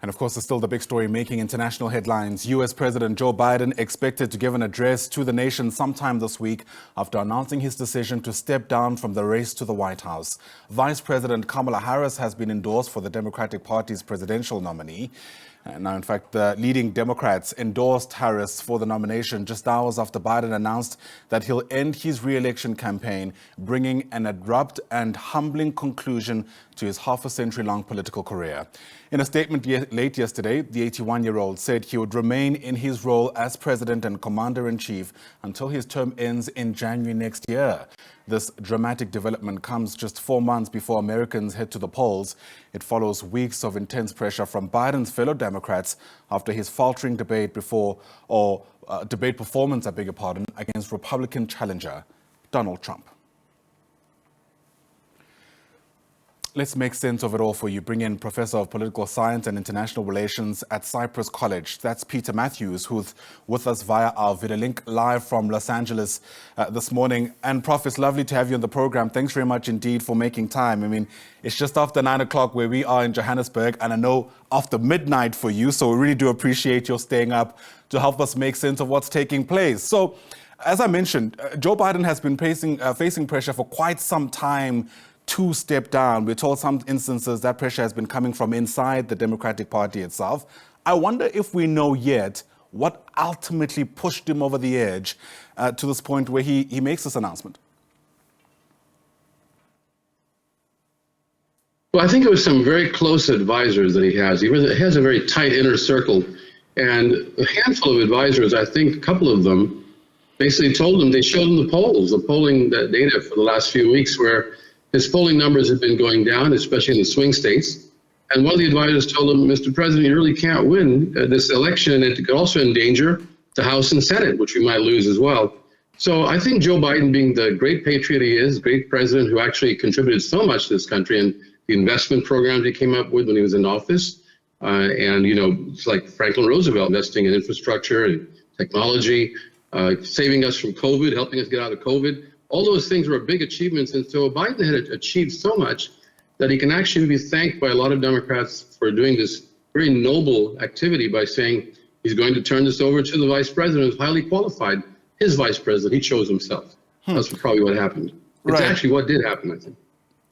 And of course, it's still the big story making international headlines. U.S. President Joe Biden expected to give an address to the nation sometime this week after announcing his decision to step down from the race to the White House. Vice President Kamala Harris has been endorsed for the Democratic Party's presidential nominee. Now, in fact, the leading Democrats endorsed Harris for the nomination just hours after Biden announced that he'll end his re-election campaign, bringing an abrupt and humbling conclusion to his half-a-century-long political career. In a statement late yesterday, the 81-year-old said he would remain in his role as president and commander-in-chief until his term ends in January next year. This dramatic development comes just 4 months before Americans head to the polls. It follows weeks of intense pressure from Biden's fellow Democrats after his faltering debate performance, against Republican challenger Donald Trump. Let's make sense of it all for you. Bring in Professor of Political Science and International Relations at Cypress College. That's Peter Mathews, who's with us via our video link live from Los Angeles this morning. And Prof, it's lovely to have you on the program. Thanks very much indeed for making time. I mean, it's just after 9 o'clock where we are in Johannesburg, and I know after midnight for you. So we really do appreciate your staying up to help us make sense of what's taking place. So, as I mentioned, Joe Biden has been facing pressure for quite some time to step down. We're told some instances that pressure has been coming from inside the Democratic Party itself. I wonder if we know yet what ultimately pushed him over the edge to this point where he makes this announcement. Well, I think it was some very close advisors that he has. He has a very tight inner circle. And a handful of advisors, I think a couple of them, basically told him, they showed him the polling data for the last few weeks where his polling numbers have been going down, especially in the swing states. And one of the advisors told him, Mr. President, you really can't win this election. It could also endanger the House and Senate, which we might lose as well. So I think Joe Biden, being the great patriot he is, great president who actually contributed so much to this country and the investment programs he came up with when he was in office, and, you know, it's like Franklin Roosevelt investing in infrastructure and technology, saving us from COVID, helping us get out of COVID. All those things were big achievements. And so Biden had achieved so much that he can actually be thanked by a lot of Democrats for doing this very noble activity by saying he's going to turn this over to the vice president who's highly qualified. His vice president, he chose himself. That's probably what happened. It's actually what did happen, I think.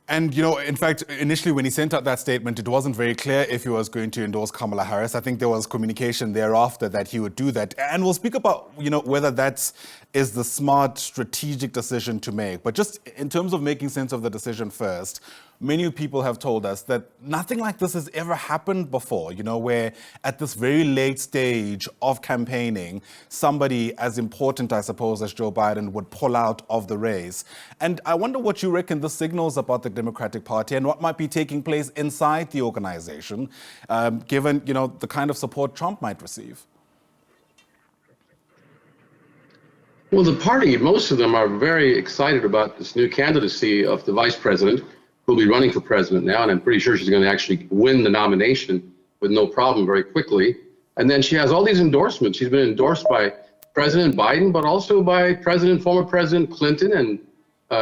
And, you know, in fact, initially when he sent out that statement, it wasn't very clear if he was going to endorse Kamala Harris. I think there was communication thereafter that he would do that. And we'll speak about, you know, whether that is the smart strategic decision to make. But just in terms of making sense of the decision first, many people have told us that nothing like this has ever happened before, you know, where at this very late stage of campaigning, somebody as important, I suppose, as Joe Biden would pull out of the race. And I wonder what you reckon this signals about the Democratic Party and what might be taking place inside the organization, given, you know, the kind of support Trump might receive. Well, the party, most of them are very excited about this new candidacy of the vice president, who'll be running for president now, and I'm pretty sure she's going to actually win the nomination with no problem very quickly. And then she has all these endorsements. She's been endorsed by President Biden, but also by former President Clinton and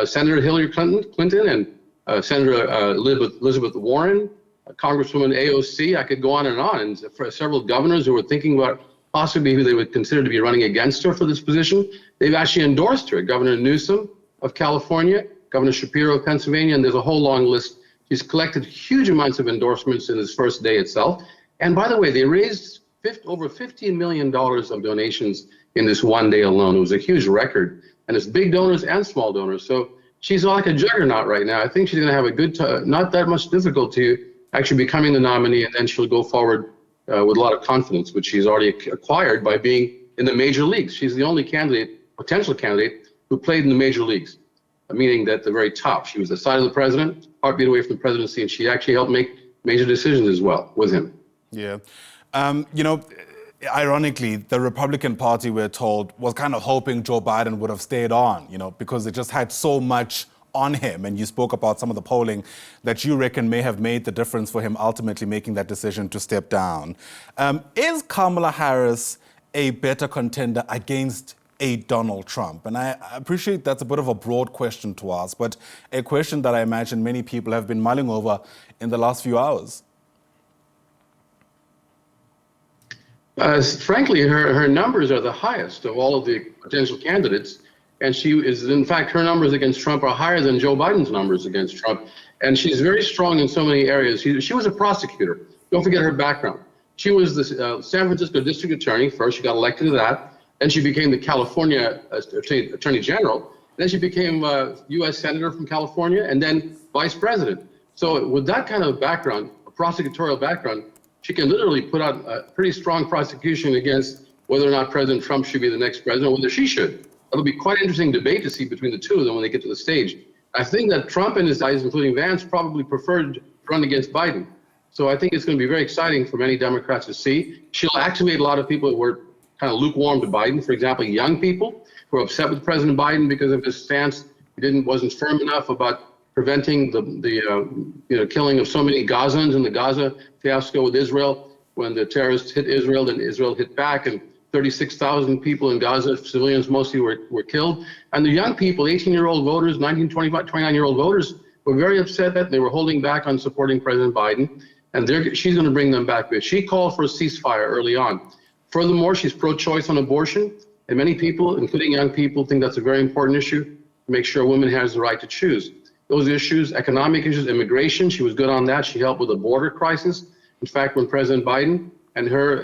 Senator Hillary Clinton and Senator Elizabeth Warren, Congresswoman AOC. I could go on, and for several governors who were thinking about possibly who they would consider to be running against her for this position. They've actually endorsed her. Governor Newsom of California, Governor Shapiro of Pennsylvania, and there's a whole long list. She's collected huge amounts of endorsements in this first day itself. And by the way, they raised over $15 million of donations in this one day alone. It was a huge record, and it's big donors and small donors. So she's like a juggernaut right now. I think she's going to have a good time, not that much difficulty actually becoming the nominee, and then she'll go forward with a lot of confidence, which she's already acquired by being in the major leagues. She's the only potential candidate who played in the major leagues, meaning that the very top. She was the side of the president, heartbeat away from the presidency, and she actually helped make major decisions as well with him. Yeah. You know, ironically, the Republican Party, we're told, was kind of hoping Joe Biden would have stayed on, you know, because it just had so much on him. And you spoke about some of the polling that you reckon may have made the difference for him ultimately making that decision to step down. Is Kamala Harris a better contender against a Donald Trump? And I appreciate that's a bit of a broad question to ask, but a question that I imagine many people have been mulling over in the last few hours. Frankly, her numbers are the highest of all of the potential candidates. And she is, in fact, her numbers against Trump are higher than Joe Biden's numbers against Trump. And she's very strong in so many areas. She was a prosecutor. Don't forget her background. She was the San Francisco district attorney. First, she got elected to that. Then she became the California attorney general. Then she became U.S. senator from California and then vice president. So with that kind of background, a prosecutorial background, she can literally put out a pretty strong prosecution against whether or not President Trump should be the next president, or whether she should. It'll be quite an interesting debate to see between the two of them when they get to the stage. I think that Trump and his guys, including Vance, probably preferred to run against Biden. So I think it's going to be very exciting for many Democrats to see. She'll activate a lot of people who were kind of lukewarm to Biden. For example, young people who are upset with President Biden because of his stance. He wasn't firm enough about preventing the killing of so many Gazans in the Gaza fiasco with Israel. When the terrorists hit Israel, then Israel hit back, and 36,000 people in Gaza, civilians mostly, were killed. And the young people, 18-year-old voters, 19, 25, 29-year-old voters, were very upset that they were holding back on supporting President Biden. And she's going to bring them back. But she called for a ceasefire early on. Furthermore, she's pro-choice on abortion. And many people, including young people, think that's a very important issue to make sure women has the right to choose. Those issues, economic issues, immigration, she was good on that. She helped with the border crisis. In fact, when President Biden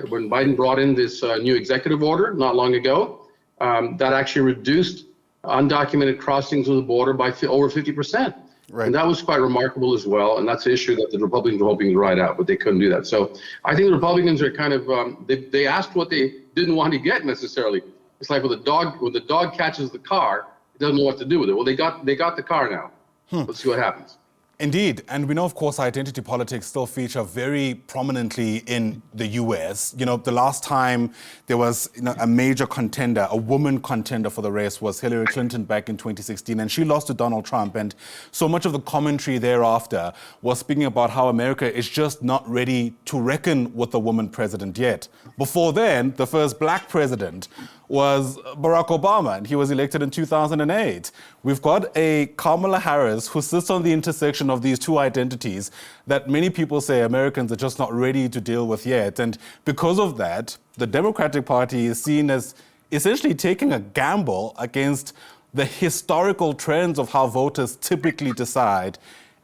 when Biden brought in this new executive order not long ago, that actually reduced undocumented crossings of the border by over 50%. Right. And that was quite remarkable as well. And that's an issue that the Republicans were hoping to ride out, but they couldn't do that. So I think the Republicans are kind of, they asked what they didn't want to get necessarily. It's like when the dog catches the car, it doesn't know what to do with it. Well, they got the car now. Let's see what happens. Indeed. And we know, of course, identity politics still feature very prominently in the U.S. You know, the last time there was a major contender, a woman contender for the race, was Hillary Clinton back in 2016, and she lost to Donald Trump. And so much of the commentary thereafter was speaking about how America is just not ready to reckon with a woman president yet. Before then, the first black president was Barack Obama, and he was elected in 2008. We've got a Kamala Harris who sits on the intersection of these two identities that many people say Americans are just not ready to deal with yet. And because of that, the Democratic Party is seen as essentially taking a gamble against the historical trends of how voters typically decide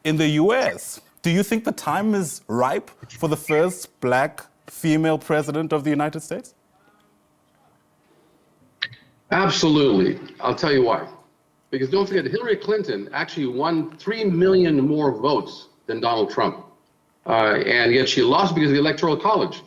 in the US. Do you think the time is ripe for the first black female president of the United States? Absolutely. I'll tell you why. Because don't forget, Hillary Clinton actually won 3 million more votes than Donald Trump. And yet she lost because of the Electoral College.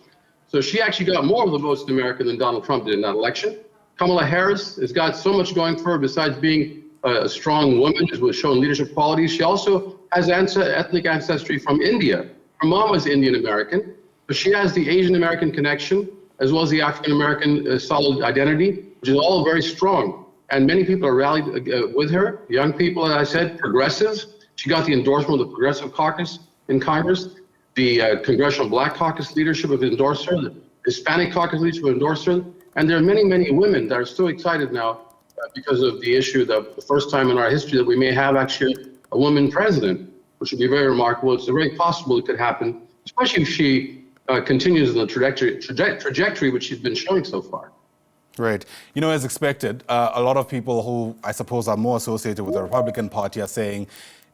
So she actually got more of the votes in America than Donald Trump did in that election. Kamala Harris has got so much going for her besides being a strong woman who has shown leadership qualities. She also has ethnic ancestry from India. Her mom was Indian American, but she has the Asian American connection as well as the African American solid identity, which is all very strong. And many people are rallied with her. Young people, as I said, progressives. She got the endorsement of the Progressive Caucus in Congress. The Congressional Black Caucus leadership have endorsed her. The Hispanic Caucus leadership have endorsed her. And there are many, many women that are so excited now because of the issue that the first time in our history that we may have actually a woman president, which would be very remarkable. It's very possible it could happen, especially if she continues in the trajectory which she's been showing so far. Right. You know, as expected, a lot of people who I suppose are more associated with the Republican Party are saying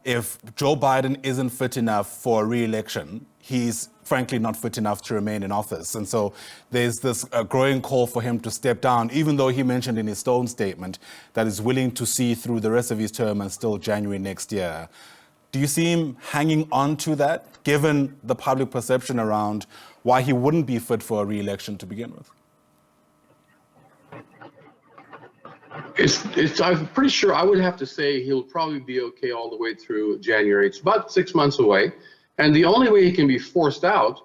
if Joe Biden isn't fit enough for re-election, he's frankly not fit enough to remain in office. And so there's this growing call for him to step down, even though he mentioned in his own statement that he's willing to see through the rest of his term until January next year. Do you see him hanging on to that, given the public perception around why he wouldn't be fit for a re-election to begin with? I'm pretty sure I would have to say he'll probably be okay all the way through January. It's about 6 months away. And the only way he can be forced out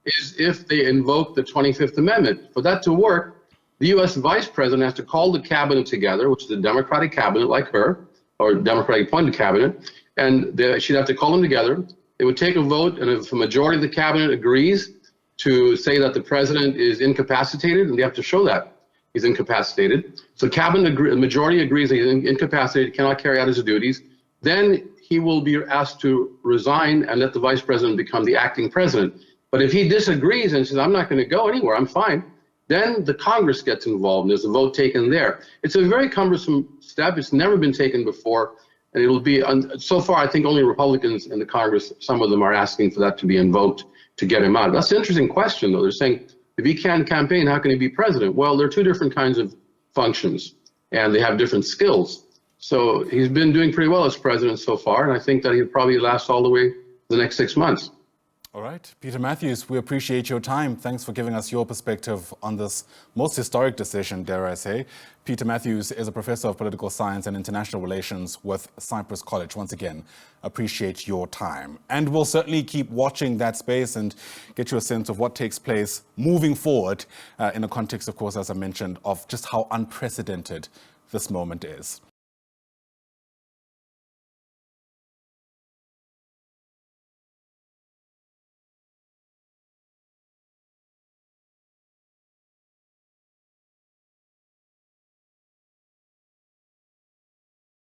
is if they invoke the 25th Amendment. For that to work, the U.S. Vice President has to call the cabinet together, which is a Democratic cabinet like her, or Democratic appointed cabinet, and she'd have to call them together. It would take a vote, and if a majority of the cabinet agrees to say that the president is incapacitated, and they have to show that he's incapacitated. So the majority agrees that he's incapacitated, cannot carry out his duties. Then he will be asked to resign and let the vice president become the acting president. But if he disagrees and says, I'm not going to go anywhere, I'm fine, Then the Congress gets involved and there's a vote taken there. It's a very cumbersome step. It's never been taken before. And it'll be, so far, I think only Republicans in the Congress, some of them are asking for that to be invoked to get him out. That's an interesting question, though. They're saying, if he can't campaign, how can he be president? Well, there are two different kinds of functions, and they have different skills. So he's been doing pretty well as president so far, and I think that he'll probably last all the way the next 6 months. All right. Peter Mathews, we appreciate your time. Thanks for giving us your perspective on this most historic decision, dare I say. Peter Mathews is a professor of political science and international relations with Cypress College. Once again, appreciate your time. And we'll certainly keep watching that space and get you a sense of what takes place moving forward in the context, of course, as I mentioned, of just how unprecedented this moment is.